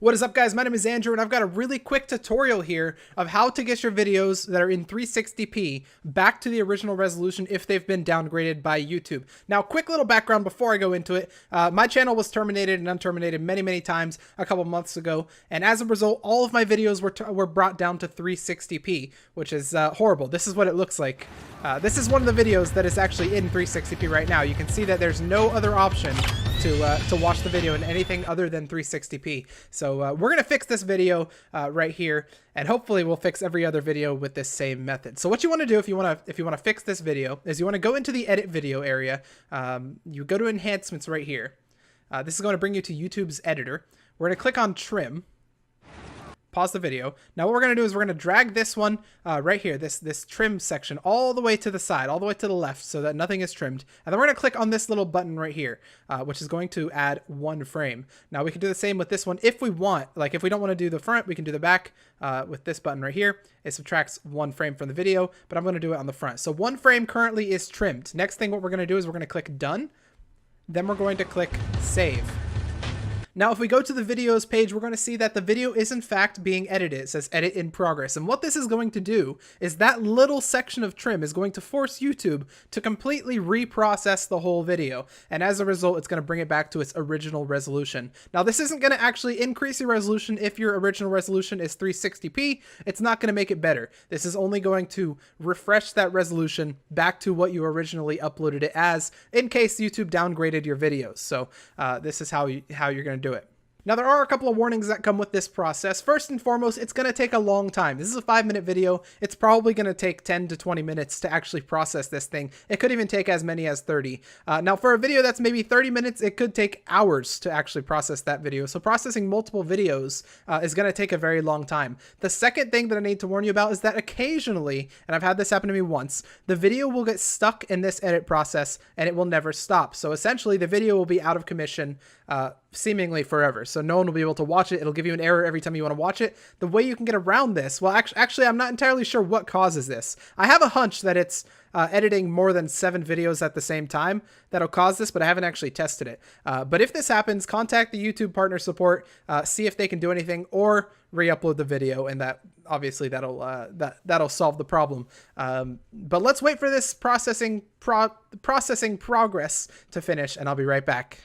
What is up, guys? My name is Andrew, and I've got a really quick tutorial here of how to get your videos that are in 360p back to the original resolution if they've been downgraded by YouTube. Now, quick little background before I go into it. My channel was terminated and unterminated many times a couple months ago, and as a result, all of my videos were brought down to 360p, which is horrible. This is what it looks like. This is one of the videos that is actually in 360p right now. You can see that there's no other option to watch the video in anything other than 360p. So we're gonna fix this video right here, and hopefully we'll fix every other video with this same method. So what you want to do if you want to fix this video is you want to go into the edit video area. You go to enhancements right here. This is going to bring you to YouTube's editor. We're going to click on trim. Pause the video. Now what we're going to do is we're going to drag this one right here, this trim section, all the way to the side, all the way to the left, so that nothing is trimmed. And then we're going to click on this little button right here, which is going to add 1 frame. Now we can do the same with this one if we want. Like if we don't want to do the front, we can do the back with this button right here. It subtracts 1 frame from the video, but I'm going to do it on the front. So 1 frame currently is trimmed. Next thing what we're going to do is we're going to click done. Then we're going to click save. Now, if we go to the videos page, we're going to see that the video is in fact being edited. It says edit in progress. And what this is going to do is that little section of trim is going to force YouTube to completely reprocess the whole video. And as a result, it's going to bring it back to its original resolution. Now, this isn't going to actually increase your resolution if your original resolution is 360p. It's not going to make it better. This is only going to refresh that resolution back to what you originally uploaded it as in case YouTube downgraded your videos. So this is how you're going to do it. Now, there are a couple of warnings that come with this process. First and foremost, it's going to take a long time. This is a 5-minute video. It's probably going to take 10 to 20 minutes to actually process this thing. It could even take as many as 30. Now, for a video that's maybe 30 minutes, it could take hours to actually process that video. So processing multiple videos is going to take a very long time. The second thing that I need to warn you about is that occasionally, and I've had this happen to me once, the video will get stuck in this edit process and it will never stop. So essentially, the video will be out of commission seemingly forever. So no one will be able to watch it. It'll give you an error every time you want to watch it. The way you can get around this, well, actually, I'm not entirely sure what causes this. I have a hunch that it's editing more than 7 videos at the same time that'll cause this, but I haven't actually tested it. But if this happens, contact the YouTube partner support, see if they can do anything, or re-upload the video, and that obviously that'll solve the problem. But let's wait for this processing progress to finish, and I'll be right back.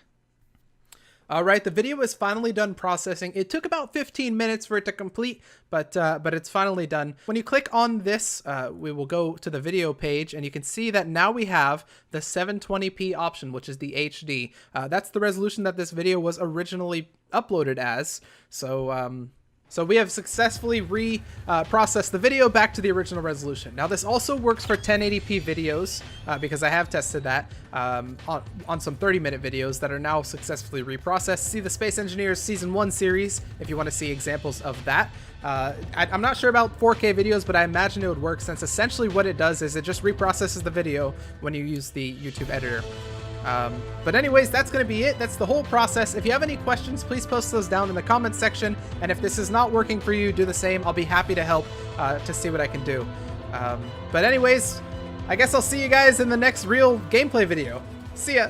All right, the video is finally done processing. It took about 15 minutes for it to complete, but it's finally done. When you click on this, we will go to the video page, and you can see that now we have the 720p option, which is the HD. That's the resolution that this video was originally uploaded as. So we have successfully reprocessed the video back to the original resolution. Now, this also works for 1080p videos because I have tested that on some 30-minute videos that are now successfully reprocessed. See the Space Engineers Season 1 series if you want to see examples of that. I'm not sure about 4K videos, but I imagine it would work, since essentially what it does is it just reprocesses the video when you use the YouTube editor. But anyways, that's going to be it. That's the whole process. If you have any questions, please post those down in the comments section. And if this is not working for you, do the same. I'll be happy to help to see what I can do. But anyways, I guess I'll see you guys in the next real gameplay video. See ya!